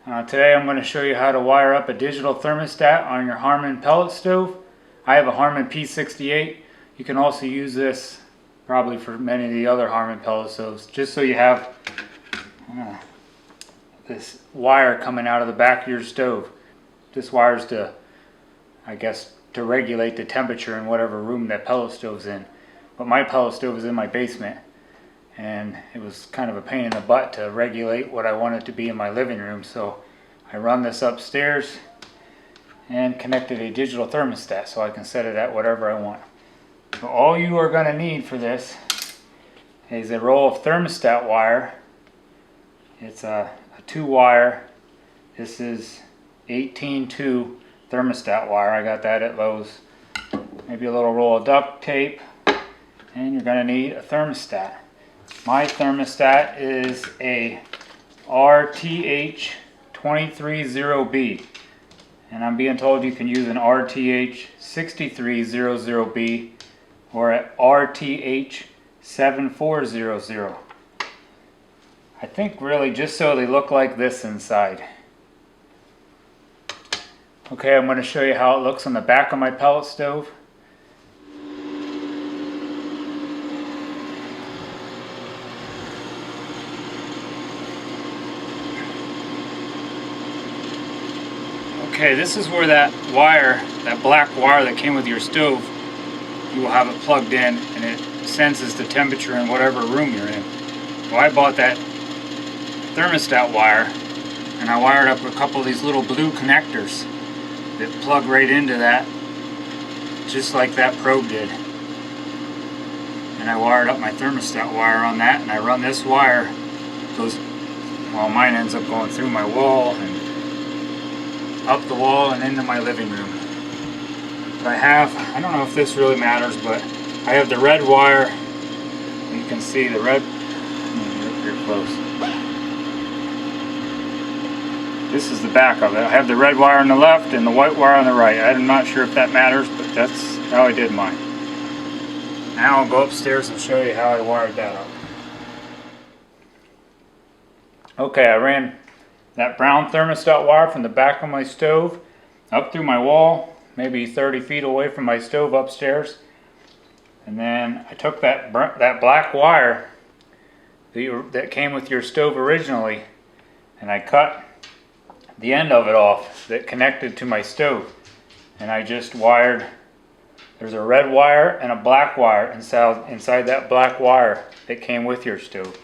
Today I'm going to show you how to wire up a digital thermostat on your Harman pellet stove. I have a Harman P68. You can also use this probably for many of the other Harman pellet stoves, just so you have this wire coming out of the back of your stove. This wire's to, I guess, to regulate the temperature in whatever room that pellet stove's in. But my pellet stove is in my basement, and it was kind of a pain in the butt to regulate what I wanted to be in my living room, so I run this upstairs and connected a digital thermostat so I can set it at whatever I want. So all you are going to need for this is a roll of thermostat wire. It's a 2-wire. This is 18-2 thermostat wire. I got that at Lowe's. Maybe a little roll of duct tape, and you're going to need a thermostat. My thermostat is a RTH2300B, and I'm being told you can use an RTH2300B or an RTH7400. I think really just so they look like this inside. Okay, I'm going to show you how it looks on the back of my pellet stove. Okay, this is where that wire, that black wire that came with your stove, you will have it plugged in and it senses the temperature in whatever room you're in. Well, I bought that thermostat wire and I wired up a couple of these little blue connectors that plug right into that, just like that probe did. And I wired up my thermostat wire on that, and I run this wire, mine ends up going through my wall and up the wall and into my living room. But I don't know if this really matters, but I have the red wire. You can see the red, you're close. This is the back of it. I have the red wire on the left and the white wire on the right. I'm not sure if that matters, but that's how I did mine. Now I'll go upstairs and show you how I wired that up. Okay, I ran that brown thermostat wire from the back of my stove up through my wall, maybe 30 feet away from my stove upstairs. And then I took that black wire that came with your stove originally, and I cut the end of it off that connected to my stove. And I just wired, there's a red wire and a black wire inside that black wire that came with your stove.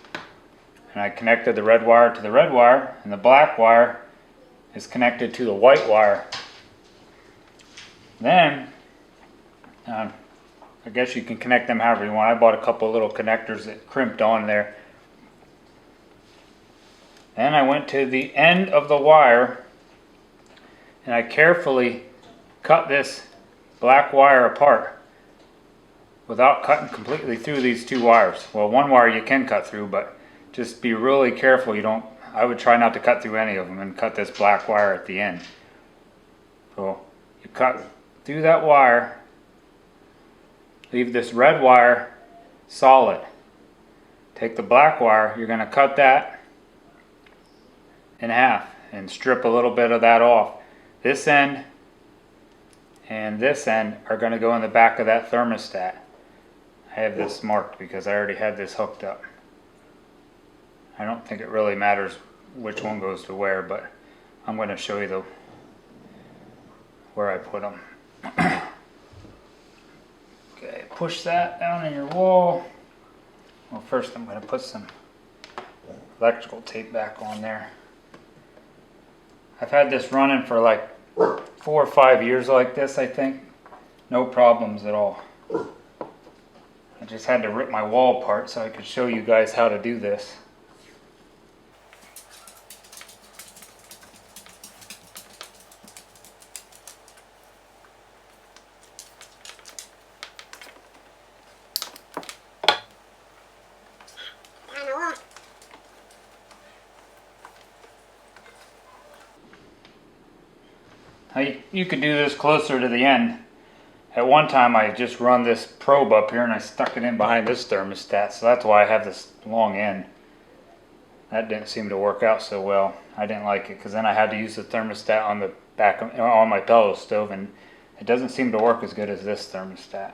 And I connected the red wire to the red wire, and the black wire is connected to the white wire. Then, I guess you can connect them however you want. I bought a couple little connectors that crimped on there. Then I went to the end of the wire, and I carefully cut this black wire apart without cutting completely through these two wires. Well, one wire you can cut through, but just be really careful. I would try not to cut through any of them and cut this black wire at the end. So you cut through that wire, leave this red wire solid. Take the black wire, you're going to cut that in half and strip a little bit of that off. This end and this end are going to go in the back of that thermostat. I have this marked because I already had this hooked up. I don't think it really matters which one goes to where, but I'm going to show you where I put them. Okay, push that down in your wall. Well, first I'm going to put some electrical tape back on there. I've had this running for like 4 or 5 years like this, I think. No problems at all. I just had to rip my wall apart so I could show you guys how to do this. You could do this closer to the end. At one time I just run this probe up here and I stuck it in behind this thermostat, so that's why I have this long end. That didn't seem to work out so well. I didn't like it because then I had to use the thermostat on the back of, on my pellet stove, and it doesn't seem to work as good as this thermostat.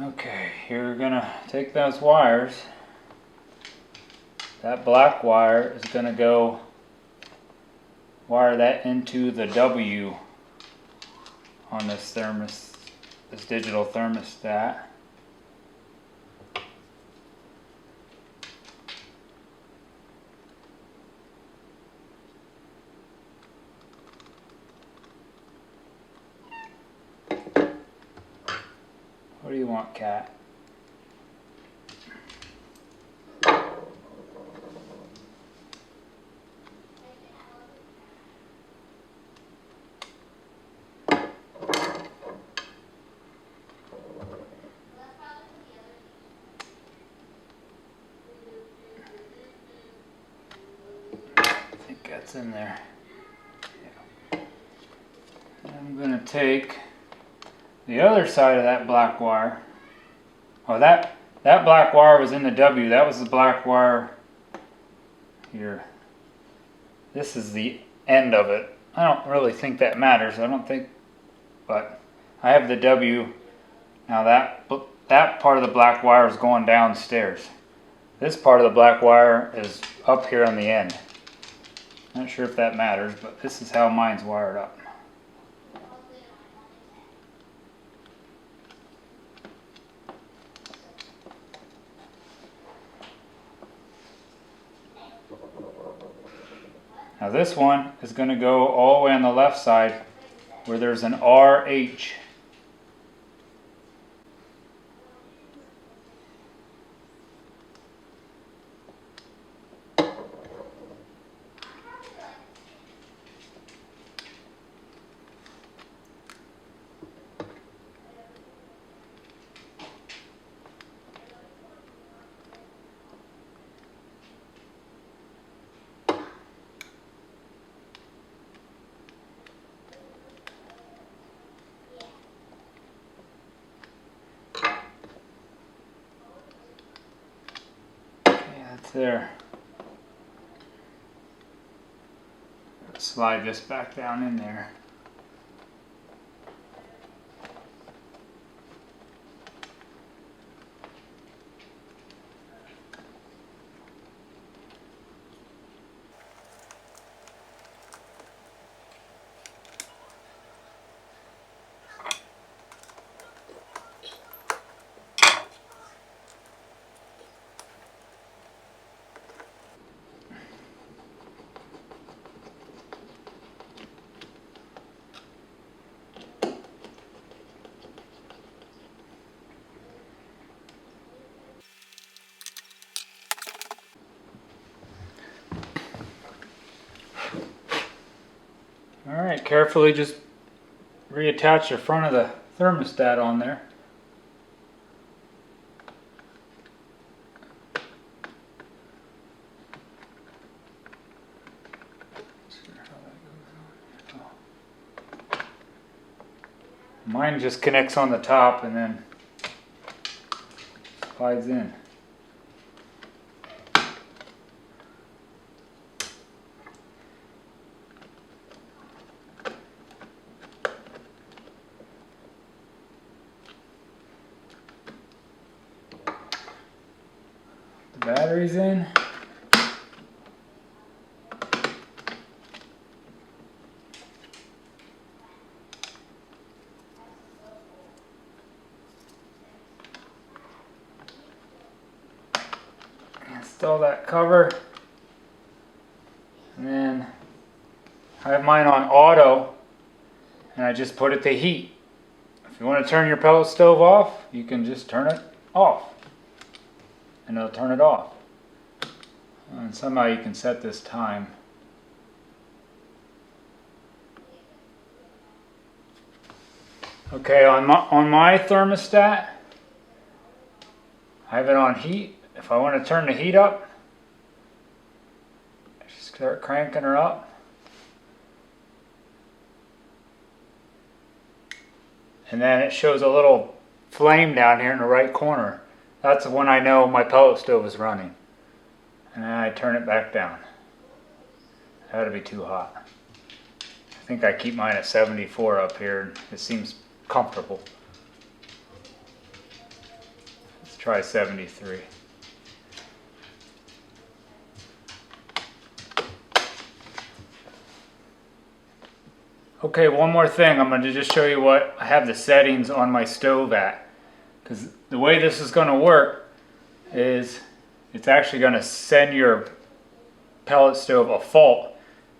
Okay, here we're gonna take those wires. That black wire is gonna go wire that into the W on this digital thermostat. What do you want, Cat? I think that's in there. Yeah. I'm going to take the other side of that black wire. Oh, that black wire was in the W. That was the black wire here. This is the end of it. I don't really think that matters. I don't think, but I have the W. Now that part of the black wire is going downstairs. This part of the black wire is up here on the end. Not sure if that matters, but this is how mine's wired up. Now this one is going to go all the way on the left side where there's an RH. There. Slide this back down in there. Alright, carefully just reattach the front of the thermostat on there. Mine just connects on the top and then slides in. The battery's in. Install that cover, and then I have mine on auto, and I just put it to heat. If you want to turn your pellet stove off, you can just turn it off, and it'll turn it off. And somehow you can set this time. Okay, on my thermostat, I have it on heat. If I want to turn the heat up, I just start cranking her up. and then it shows a little flame down here in the right corner. That's when I know my pellet stove is running. And then I turn it back down. That'd be too hot. I think I keep mine at 74 up here. It seems comfortable. Let's try 73. Okay, one more thing. I'm going to just show you what I have the settings on my stove at. Because the way this is going to work is it's actually going to send your pellet stove a fault.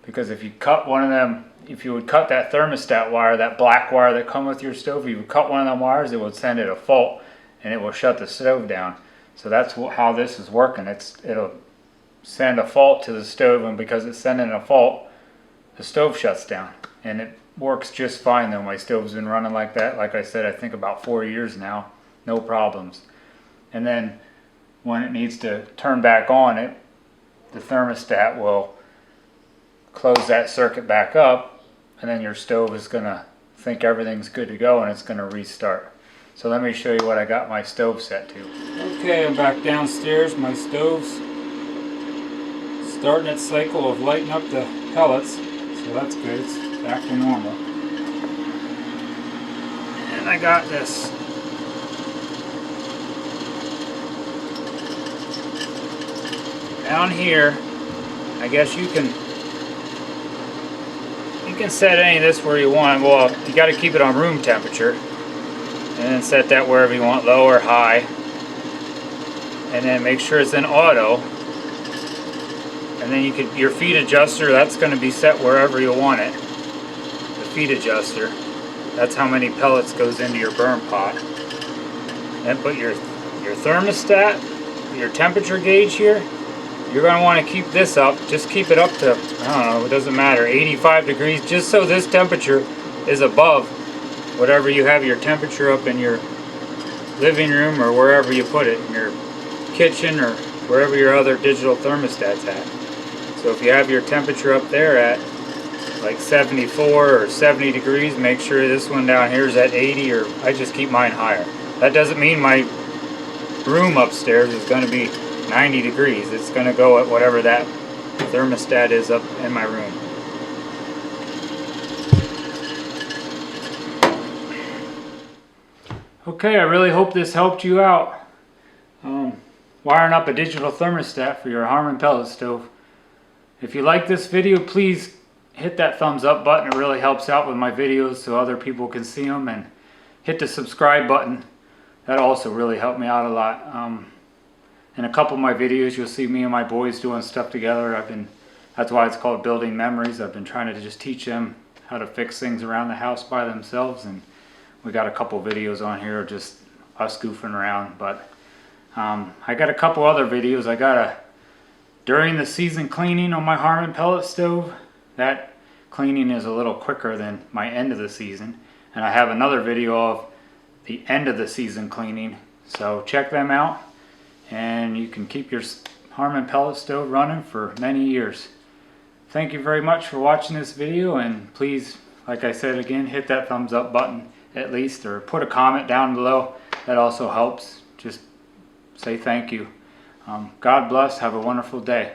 Because if you cut one of them, if you would cut that thermostat wire, that black wire that comes with your stove, if you would cut one of them wires, it would send it a fault and it will shut the stove down. So that's how this is working. It'll send a fault to the stove, and because it's sending a fault, the stove shuts down. And it works just fine though. My stove's been running like that, like I said, I think about 4 years now. No problems. And then when it needs to turn back on, the thermostat will close that circuit back up, and then your stove is going to think everything's good to go and it's going to restart. So let me show you what I got my stove set to. Okay, I'm back downstairs. My stove's starting its cycle of lighting up the pellets, so that's good. It's back to normal. And I got this down here. I guess you can set any of this where you want. Well, you got to keep it on room temperature, and then set that wherever you want, low or high, and then make sure it's in auto. And then your feed adjuster, that's going to be set wherever you want it. The feed adjuster, that's how many pellets goes into your burn pot. Then put your thermostat, your temperature gauge here. You're going to want to keep this up. Just keep it up to, I don't know, it doesn't matter, 85 degrees, just so this temperature is above whatever you have your temperature up in your living room or wherever you put it, in your kitchen or wherever your other digital thermostat's at. So if you have your temperature up there at like 74 or 70 degrees, make sure this one down here is at 80, or I just keep mine higher. That doesn't mean my room upstairs is going to be 90 degrees. It's going to go at whatever that thermostat is up in my room. Okay, I really hope this helped you out. Wiring up a digital thermostat for your Harman pellet stove. If you like this video, please hit that thumbs up button. It really helps out with my videos so other people can see them. And hit the subscribe button. That also really helped me out a lot. In a couple of my videos, you'll see me and my boys doing stuff together. That's why it's called Building Memories. I've been trying to just teach them how to fix things around the house by themselves, and we got a couple videos on here of just us goofing around. But I got a couple other videos. I got a during the season cleaning on my Harman pellet stove. That cleaning is a little quicker than my end of the season, and I have another video of the end of the season cleaning. So check them out. And you can keep your Harman pellet stove running for many years. Thank you very much for watching this video, and please, like I said again, hit that thumbs up button at least, or put a comment down below. That also helps. Just say thank you. God bless. Have a wonderful day.